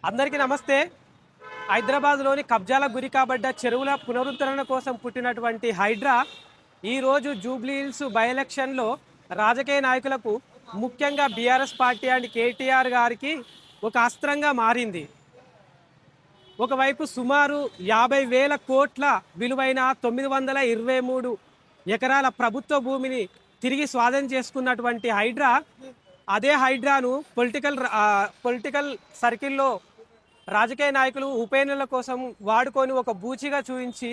అందరికీ నమస్తే. హైదరాబాద్లోని కబ్జాల గురి కాబడ్డ చెరువుల పునరుద్ధరణ కోసం పుట్టినటువంటి హైడ్రా ఈరోజు జూబ్లీ హిల్స్ బై ఎలక్షన్లో రాజకీయ నాయకులకు, ముఖ్యంగా బీఆర్ఎస్ పార్టీ అండ్ కేటీఆర్ గారికి ఒక అస్త్రంగా మారింది. ఒకవైపు సుమారు 50,000 కోట్ల విలువైన 923 ఎకరాల ప్రభుత్వ భూమిని తిరిగి స్వాధీనం చేసుకున్నటువంటి హైడ్రా, అదే హైడ్రాను పొలిటికల్ సర్కిల్లో రాజకీయ నాయకులు ఉప ఎన్నికల కోసం వాడుకొని ఒక బూచిగా చూపించి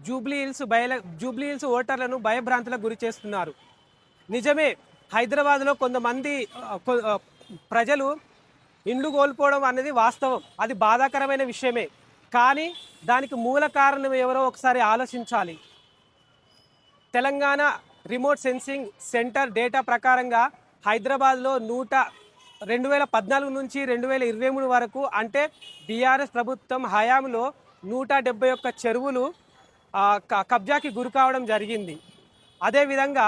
జూబ్లీ హిల్స్ ఓటర్లను భయభ్రాంతులకు గురి చేస్తున్నారు. నిజమే, హైదరాబాద్లో కొంతమంది ప్రజలు ఇండ్లు కోల్పోవడం అనేది వాస్తవం, అది బాధాకరమైన విషయమే. కానీ దానికి మూల కారణం ఎవరో ఒకసారి ఆలోచించాలి. Telangana remote sensing center data ప్రకారంగా హైదరాబాద్లో 2014 నుంచి 2023 వరకు, అంటే బీఆర్ఎస్ ప్రభుత్వం హయాంలో 171 చెరువులు కబ్జాకి గురి కావడం జరిగింది. అదేవిధంగా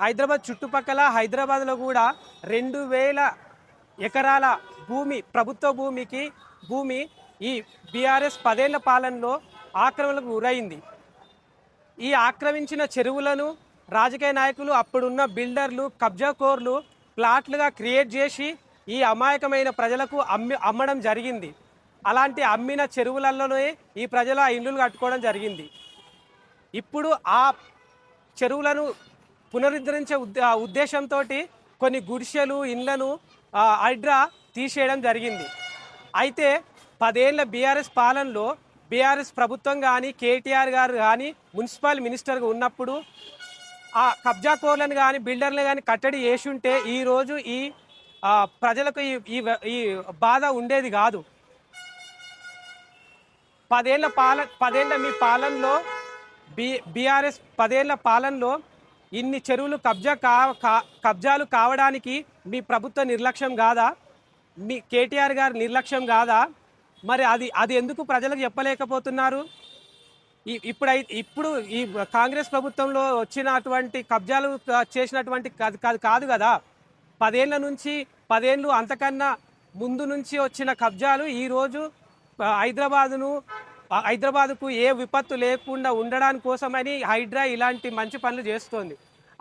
హైదరాబాద్ చుట్టుపక్కల హైదరాబాద్లో కూడా 2,000 ఎకరాల ప్రభుత్వ భూమి ఈ బీఆర్ఎస్ 10 ఏళ్ల పాలనలో ఆక్రమణకు గురైంది. ఈ ఆక్రమించిన చెరువులను రాజకీయ నాయకులు, అప్పుడున్న బిల్డర్లు, కబ్జాకోర్లు ప్లాట్లుగా క్రియేట్ చేసి ఈ అమాయకమైన ప్రజలకు అమ్మడం జరిగింది. అలాంటి అమ్మిన చెరువులలోనే ఈ ప్రజలు ఆ ఇళ్ళు కట్టుకోవడం జరిగింది. ఇప్పుడు ఆ చెరువులను పునరుద్ధరించే ఉద్దేశంతో కొన్ని గుడిసెలు, ఇళ్లను హైడ్రా తీసేయడం జరిగింది. అయితే 10 ఏళ్ల బీఆర్ఎస్ పాలనలో బీఆర్ఎస్ ప్రభుత్వం కానీ, కేటీఆర్ గారు కానీ మున్సిపల్ మినిస్టర్గా ఉన్నప్పుడు ఆ కబ్జాకోర్లను కానీ, బిల్డర్లను కానీ కట్టడి చేసి ఉంటే ఈరోజు ఈ ప్రజలకు ఈ బాధ ఉండేది కాదు. 10 ఏళ్ల మీ పాలనలో బీఆర్ఎస్ 10 ఏళ్ల పాలనలో ఇన్ని చెరువులు కబ్జాలు కావడానికి మీ ప్రభుత్వ నిర్లక్ష్యం కాదా? మీ కేటీఆర్ గారి నిర్లక్ష్యం కాదా? మరి అది ఎందుకు ప్రజలకు చెప్పలేకపోతున్నారు? ఇప్పుడు ఈ కాంగ్రెస్ ప్రభుత్వంలో వచ్చినటువంటి కబ్జాలు చేసినటువంటి కాదు కదా. 10 ఏళ్ళు అంతకన్నా ముందు నుంచి వచ్చిన కబ్జాలు ఈరోజు హైదరాబాదుకు ఏ విపత్తు లేకుండా ఉండడానికి కోసమని హైడ్రా ఇలాంటి మంచి పనులు చేస్తోంది.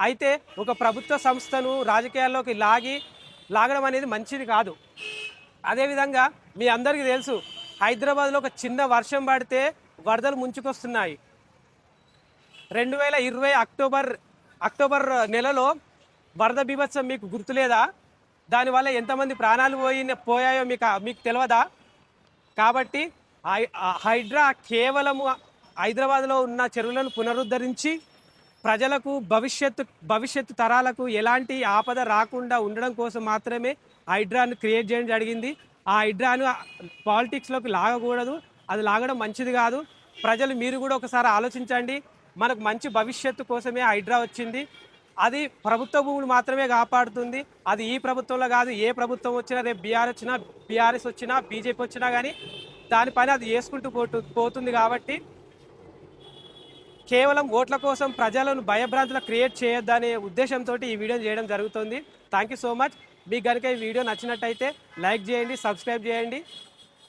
అయితే ఒక ప్రభుత్వ సంస్థను రాజకీయాల్లోకి లాగడం అనేది మంచిది కాదు. అదేవిధంగా మీ అందరికీ తెలుసు, హైదరాబాద్లో ఒక చిన్న వర్షం పడితే వరదలు ముంచుకొస్తున్నాయి. 2020 అక్టోబర్ నెలలో వరద బీభత్సం మీకు గుర్తులేదా? దానివల్ల ఎంతమంది ప్రాణాలు పోయాయో మీకు తెలియదా? కాబట్టి హైడ్రా కేవలము హైదరాబాద్లో ఉన్న చెరువులను పునరుద్ధరించి ప్రజలకు, భవిష్యత్తు తరాలకు ఎలాంటి ఆపద రాకుండా ఉండడం కోసం మాత్రమే హైడ్రాను క్రియేట్ చేయడం జరిగింది. ఆ హైడ్రాను పాలిటిక్స్లోకి లాగకూడదు, అది లాగడం మంచిది కాదు. ప్రజలు మీరు కూడా ఒకసారి ఆలోచించండి. మనకు మంచి భవిష్యత్తు కోసమే హైడ్రా వచ్చింది. అది ప్రభుత్వ భూములు మాత్రమే కాపాడుతుంది. అది ఈ ప్రభుత్వంలో కాదు, ఏ ప్రభుత్వం వచ్చినా, రేపు బీఆర్ఎస్ వచ్చినా, బీజేపీ వచ్చినా కానీ దానిపైన అది చేసుకుంటూ పోతుంది. కాబట్టి కేవలం ఓట్ల కోసం ప్రజలను భయభ్రాంతులు క్రియేట్ చేయొద్దనే ఉద్దేశంతో ఈ వీడియో చేయడం జరుగుతుంది. Thank you so much. మీకు కనుక ఈ వీడియో నచ్చినట్టయితే లైక్ చేయండి, సబ్స్క్రైబ్ చేయండి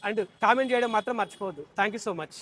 అండ్ కామెంట్ చేయడం మాత్రం మర్చిపోవద్దు. Thank you so much.